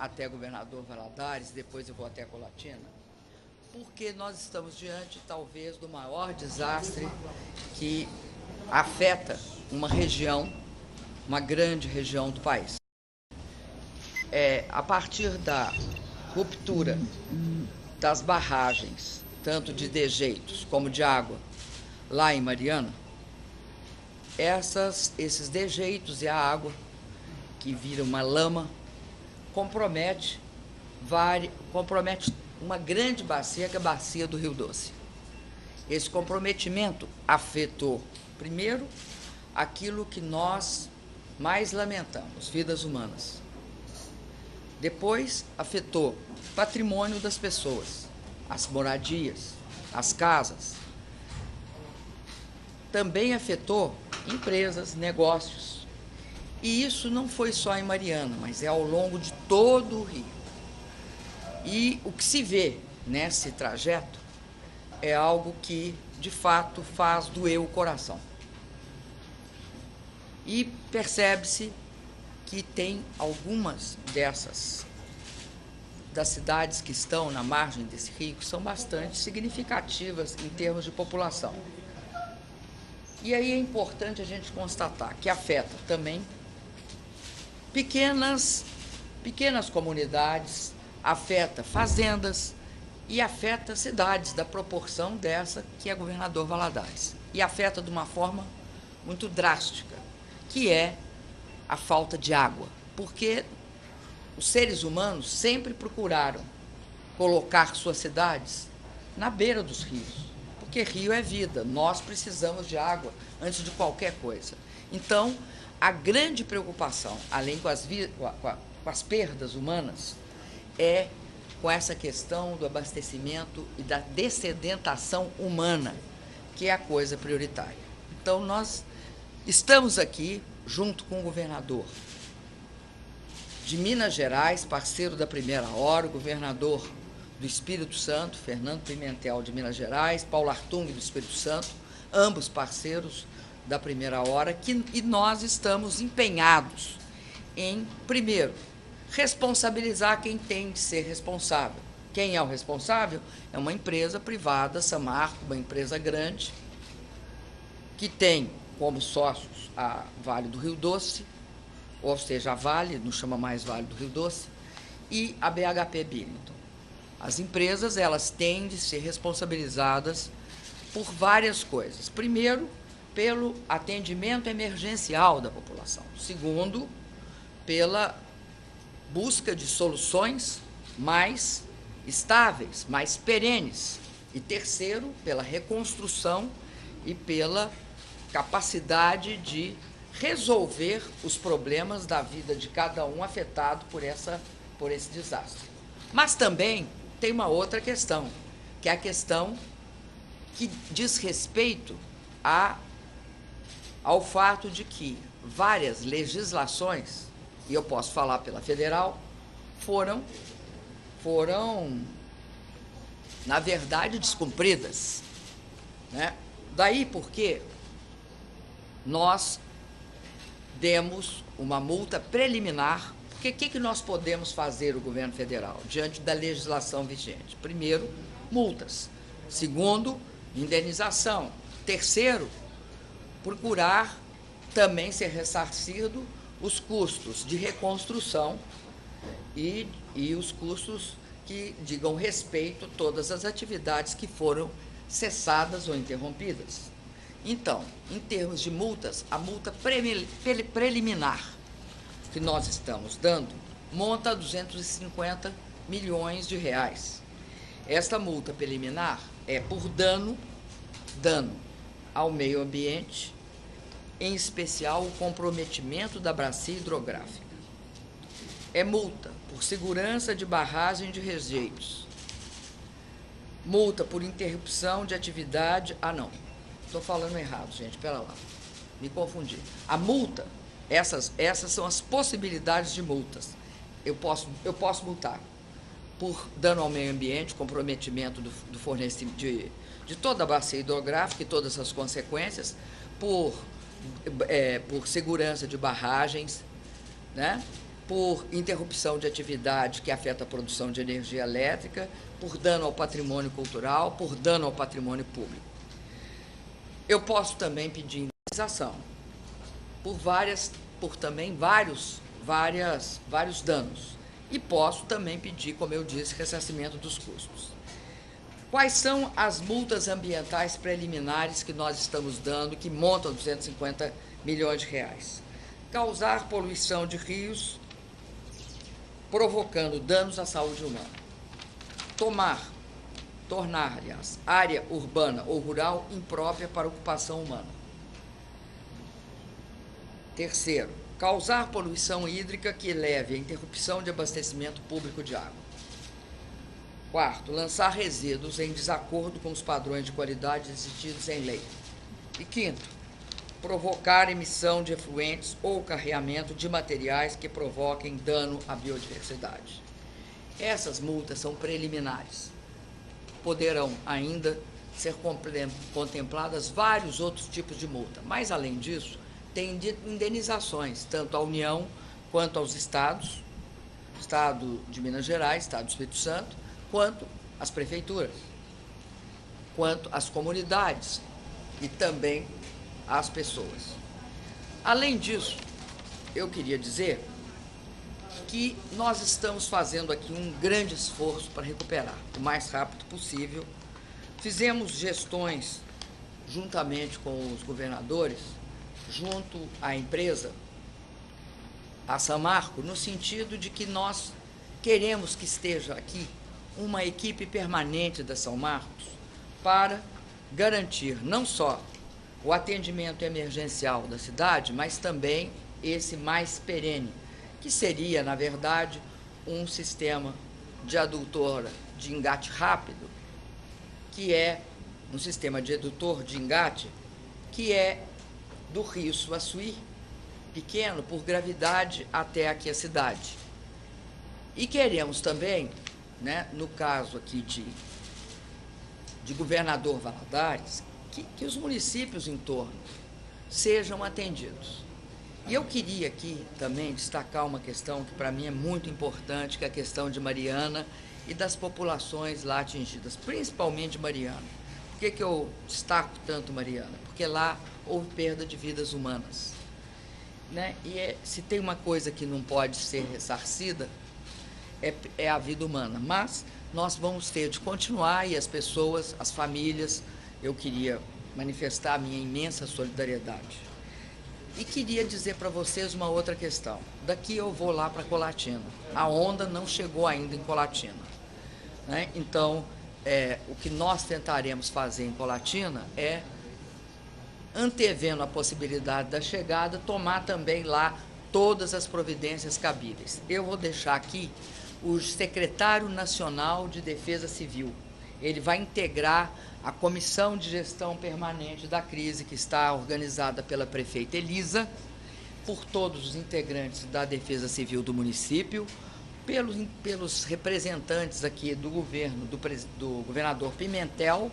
até Governador Valadares, depois eu vou até Colatina, porque nós estamos diante, talvez, do maior desastre que afeta uma região, uma grande região do país. A partir da ruptura das barragens, tanto de dejeitos como de água, lá em Mariana, esses dejeitos e a água, que vira uma lama, compromete uma grande bacia, que é a bacia do Rio Doce. Esse comprometimento afetou, primeiro, aquilo que nós mais lamentamos, vidas humanas. Depois, afetou o patrimônio das pessoas, as moradias, as casas. Também afetou empresas, negócios. E isso não foi só em Mariana, mas é ao longo de todo o Rio. E o que se vê nesse trajeto é algo que, de fato, faz doer o coração. E percebe-se que tem algumas das cidades que estão na margem desse rio, que são bastante significativas em termos de população. E aí é importante a gente constatar que afeta também pequenas comunidades, afeta fazendas e afeta cidades da proporção dessa que é Governador Valadares. E afeta de uma forma muito drástica, que é a falta de água, porque os seres humanos sempre procuraram colocar suas cidades na beira dos rios, porque rio é vida, nós precisamos de água antes de qualquer coisa. Então, a grande preocupação, além com as perdas humanas, é com essa questão do abastecimento e da dessedentação humana, que é a coisa prioritária. Então, nós estamos aqui, junto com o governador de Minas Gerais, parceiro da primeira hora, o governador do Espírito Santo, Fernando Pimentel, de Minas Gerais, Paulo Artung, do Espírito Santo, ambos parceiros da primeira hora, e nós estamos empenhados em, primeiro, responsabilizar quem tem de ser responsável. Quem é o responsável? É uma empresa privada, Samarco, uma empresa grande, que tem como sócios a Vale do Rio Doce, ou seja, a Vale, não chama mais Vale do Rio Doce, e a BHP Billiton. As empresas, elas têm de ser responsabilizadas por várias coisas. Primeiro, pelo atendimento emergencial da população. Segundo, pela busca de soluções mais estáveis, mais perenes. E terceiro, pela reconstrução e pela capacidade de resolver os problemas da vida de cada um afetado por esse desastre. Mas também tem uma outra questão, que é a questão que diz respeito ao fato de que várias legislações, e eu posso falar pela federal, foram na verdade, descumpridas, né? Daí porque nós demos uma multa preliminar, porque o que nós podemos fazer, o governo federal, diante da legislação vigente? Primeiro, multas. Segundo, indenização. Terceiro, procurar também ser ressarcido os custos de reconstrução e os custos que digam respeito a todas as atividades que foram cessadas ou interrompidas. Então, em termos de multas, a multa preliminar que nós estamos dando monta 250 milhões de reais. Esta multa preliminar é por dano ao meio ambiente, em especial o comprometimento da bacia hidrográfica. É multa por segurança de barragem de rejeitos. Multa por interrupção de atividade... não, estou falando errado, gente, espera lá, me confundi. A multa, essas são as possibilidades de multas. Eu posso multar por dano ao meio ambiente, comprometimento do fornecimento de toda a bacia hidrográfica e todas as consequências, por segurança de barragens, né? por interrupção de atividade que afeta a produção de energia elétrica, por dano ao patrimônio cultural, por dano ao patrimônio público. Eu posso também pedir indenização por também vários danos. E posso também pedir, como eu disse, ressarcimento dos custos. Quais são as multas ambientais preliminares que nós estamos dando, que montam 250 milhões de reais? Causar poluição de rios, provocando danos à saúde humana. Tornar, aliás, área urbana ou rural imprópria para ocupação humana. Terceiro, causar poluição hídrica que leve à interrupção de abastecimento público de água. Quarto, lançar resíduos em desacordo com os padrões de qualidade exigidos em lei. E quinto, provocar emissão de efluentes ou carreamento de materiais que provoquem dano à biodiversidade. Essas multas são preliminares. Poderão ainda ser contempladas vários outros tipos de multa, mas, além disso, tem indenizações, tanto à União quanto aos estados, Estado de Minas Gerais, Estado do Espírito Santo, quanto às prefeituras, quanto às comunidades e também às pessoas. Além disso, eu queria dizer que nós estamos fazendo aqui um grande esforço para recuperar o mais rápido possível. Fizemos gestões juntamente com os governadores, junto à empresa, a Samarco, no sentido de que nós queremos que esteja aqui uma equipe permanente da São Marcos para garantir não só o atendimento emergencial da cidade, mas também esse mais perene, que seria, na verdade, um sistema de adutora de engate rápido, que é um sistema de adutor de engate que é do rio Suaçuí, pequeno por gravidade até aqui a cidade. E queremos também, né, no caso aqui de Governador Valadares, que os municípios em torno sejam atendidos. E eu queria aqui também destacar uma questão que para mim é muito importante, que é a questão de Mariana e das populações lá atingidas, principalmente Mariana. Por que eu destaco tanto Mariana? Porque lá houve perda de vidas humanas, né? E se tem uma coisa que não pode ser ressarcida, é a vida humana. Mas nós vamos ter de continuar, e as pessoas, as famílias, eu queria manifestar a minha imensa solidariedade. E queria dizer para vocês uma outra questão. Daqui eu vou lá para Colatina. A onda não chegou ainda em Colatina, né? Então, o que nós tentaremos fazer em Colatina é, antevendo a possibilidade da chegada, tomar também lá todas as providências cabíveis. Eu vou deixar aqui o secretário nacional de Defesa Civil. Ele vai integrar a Comissão de Gestão Permanente da Crise, que está organizada pela prefeita Elisa, por todos os integrantes da Defesa Civil do município, pelos representantes aqui do governo, do governador Pimentel,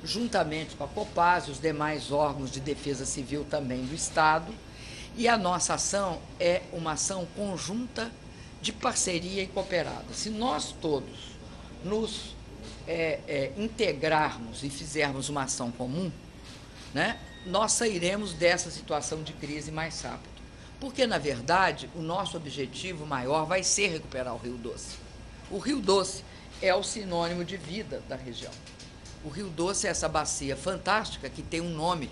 juntamente com a Copasa e os demais órgãos de defesa civil também do Estado. E a nossa ação é uma ação conjunta de parceria e cooperada. Se nós todos nos integrarmos e fizermos uma ação comum, né, nós sairemos dessa situação de crise mais rápido. Porque, na verdade, o nosso objetivo maior vai ser recuperar o Rio Doce. O Rio Doce é o sinônimo de vida da região. O Rio Doce é essa bacia fantástica que tem um nome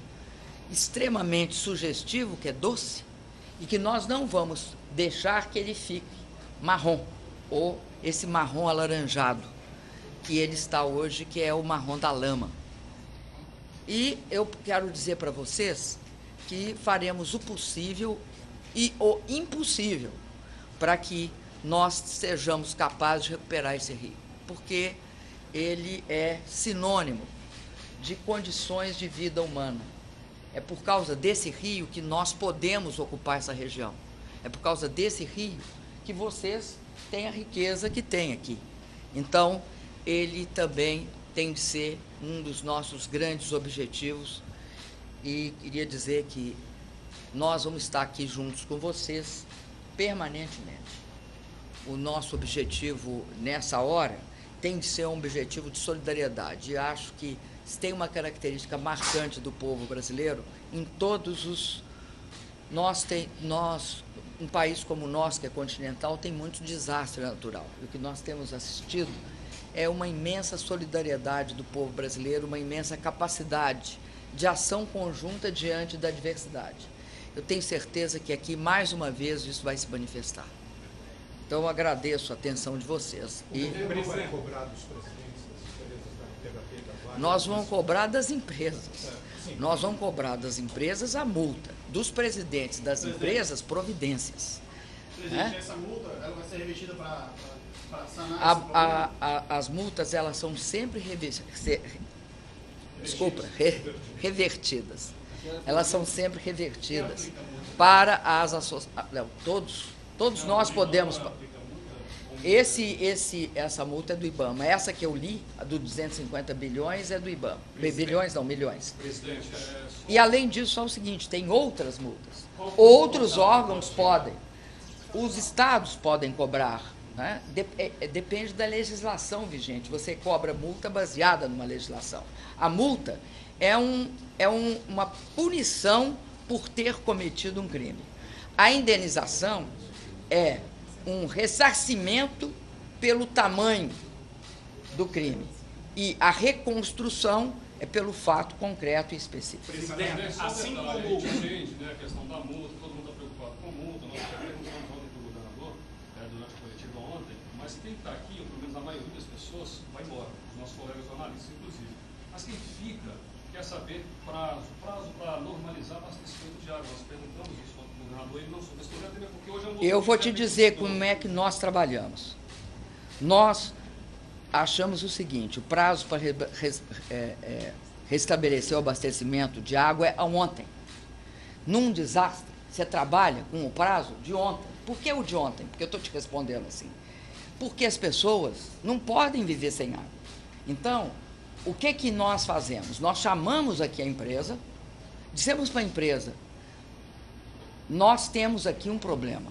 extremamente sugestivo, que é doce, e que nós não vamos deixar que ele fique marrom, ou esse marrom alaranjado, que ele está hoje, que é o marrom da lama. E eu quero dizer para vocês que faremos o possível e o impossível para que nós sejamos capazes de recuperar esse rio, porque ele é sinônimo de condições de vida humana. É por causa desse rio que nós podemos ocupar essa região. É por causa desse rio que vocês têm a riqueza que têm aqui. Então, ele também tem de ser um dos nossos grandes objetivos, e queria dizer que nós vamos estar aqui juntos com vocês permanentemente. o nosso objetivo nessa hora tem de ser um objetivo de solidariedade. E acho que se tem uma característica marcante do povo brasileiro, em todos os... um país como o nosso, que é continental, tem muito desastre natural. E o que nós temos assistido é uma imensa solidariedade do povo brasileiro, uma imensa capacidade de ação conjunta diante da adversidade. Eu tenho certeza que aqui, mais uma vez, isso vai se manifestar. Então, eu agradeço a atenção de vocês. O governo vai cobrar dos presidentes das empresas da PHP, da Vale? Nós vamos cobrar das empresas. Nós vamos cobrar das empresas a multa. Dos presidentes das empresas, providências. Presidente, essa multa ela vai ser revertida para sanar as multas, elas são sempre revertidas. Elas são sempre revertidas para as associações. Todos nós podemos... Essa multa é do IBAMA. Essa que eu li, a do 250 bilhões, é do IBAMA. Bilhões não, milhões. E, além disso, é o seguinte, tem outras multas. Outros órgãos podem. Os estados podem cobrar. Né? Depende da legislação vigente. Você cobra multa baseada numa legislação. A multa é uma punição por ter cometido um crime. A indenização é um ressarcimento pelo tamanho do crime. E a reconstrução é pelo fato concreto e específico. Presidente, assim como a gente entende, né, a questão da multa, todo mundo está preocupado com a multa, nós até perguntamos ontem para o governador, durante a coletiva ontem, mas quem está aqui, ou pelo menos a maioria das pessoas, vai embora, os nossos colegas jornalistas, inclusive. Mas quem fica quer saber prazo para normalizar o abastecimento de água. Nós perguntamos isso ao governador, ele não soube responder, porque hoje é um... Eu vou te dizer como é que nós trabalhamos. Nós achamos o seguinte, o prazo para restabelecer o abastecimento de água é ontem. Num desastre, você trabalha com o prazo de ontem. Por que o de ontem? Porque eu estou te respondendo assim. Porque as pessoas não podem viver sem água. Então, o que nós fazemos? Nós chamamos aqui a empresa, dissemos para a empresa, nós temos aqui um problema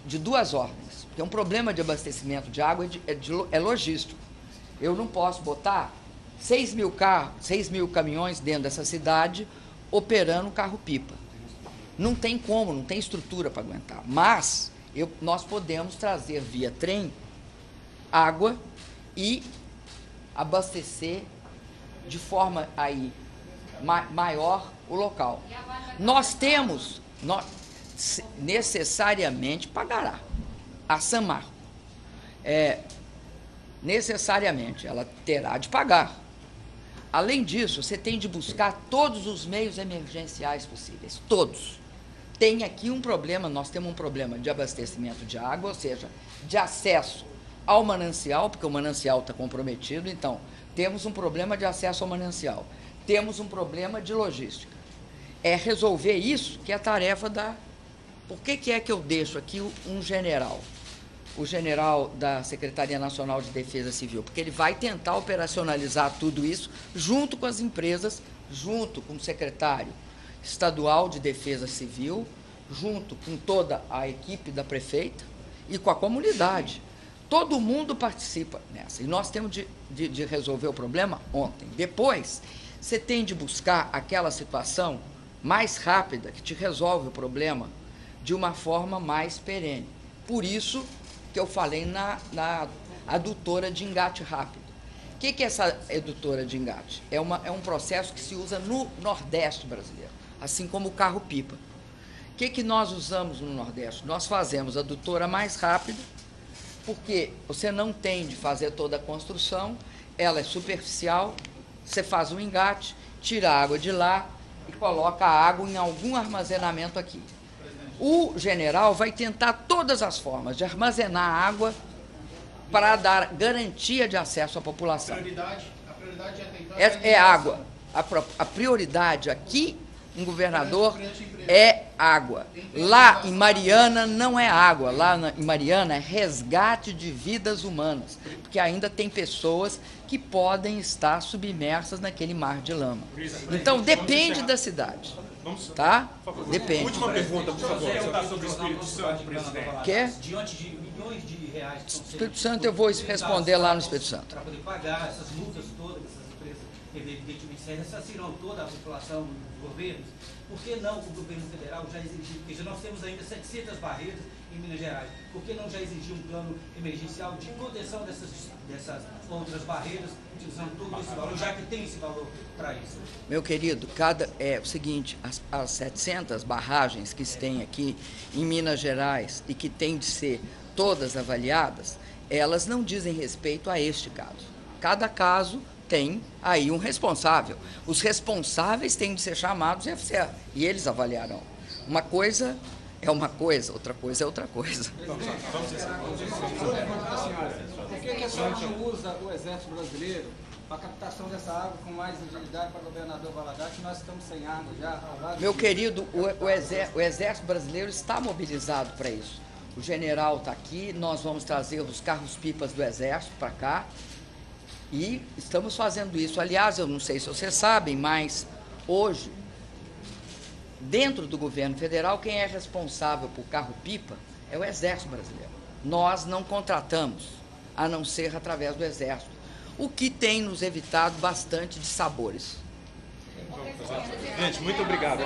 de duas ordens. Porque um problema de abastecimento de água é logístico. Eu não posso botar 6 mil caminhões dentro dessa cidade operando carro-pipa. Não tem como, não tem estrutura para aguentar. Mas nós podemos trazer via trem água e abastecer de forma aí maior o local. Necessariamente pagará a Samarco. Necessariamente, ela terá de pagar. Além disso, você tem de buscar todos os meios emergenciais possíveis, todos. Tem aqui um problema, nós temos um problema de abastecimento de água, ou seja, de acesso ao manancial, porque o manancial está comprometido, então, temos um problema de acesso ao manancial, temos um problema de logística. É resolver isso que é a tarefa da... Por que é que eu deixo aqui um general? O general da Secretaria Nacional de Defesa Civil, porque ele vai tentar operacionalizar tudo isso junto com as empresas, junto com o secretário estadual de Defesa Civil, junto com toda a equipe da prefeita e com a comunidade. Todo mundo participa nessa. E nós temos de resolver o problema ontem. Depois, você tem de buscar aquela situação mais rápida que te resolve o problema de uma forma mais perene. Por isso que eu falei na adutora de engate rápido. O que é essa adutora de engate? É um processo que se usa no Nordeste brasileiro, assim como o carro-pipa. O que nós usamos no Nordeste? Nós fazemos a adutora mais rápida, porque você não tem de fazer toda a construção, ela é superficial, você faz um engate, tira a água de lá e coloca a água em algum armazenamento aqui. O general vai tentar todas as formas de armazenar água para dar garantia de acesso à população. A prioridade é água. A prioridade aqui em Governador é água. Lá em Mariana não é água. Lá em Mariana é resgate de vidas humanas, porque ainda tem pessoas que podem estar submersas naquele mar de lama. Então depende da cidade. Tá? Depende. Última pergunta, por favor. Sobre o Espírito Santo, presidente. Quer? Diante de milhões milhões de reais que estão sendo... Espírito Santo eu vou responder lá no Espírito Santo. Para poder pagar essas multas todas, essas empresas que evidentemente ressarcirão toda a população dos governos. Por que não o governo federal já exigir, porque nós temos ainda 700 barreiras em Minas Gerais, por que não já exigir um plano emergencial de contenção dessas outras barreiras, utilizando todo esse valor, já que tem esse valor para isso? Meu querido, é o seguinte, as 700 barragens que se tem aqui em Minas Gerais e que têm de ser todas avaliadas, elas não dizem respeito a este caso. Cada caso tem aí um responsável. Os responsáveis têm de ser chamados e eles avaliarão. Uma coisa é uma coisa, outra coisa é outra coisa. Por que a senhora não usa o Exército Brasileiro para a captação dessa água com mais agilidade para o governador Valadares, que nós estamos sem água já? Meu querido, o Exército Brasileiro está mobilizado para isso. O general está aqui, nós vamos trazer os carros-pipas do Exército para cá e estamos fazendo isso. Aliás, eu não sei se vocês sabem, mas hoje, dentro do governo federal, quem é responsável por carro-pipa é o Exército Brasileiro. Nós não contratamos, a não ser através do Exército, o que tem nos evitado bastante de sabores. Gente, muito obrigado.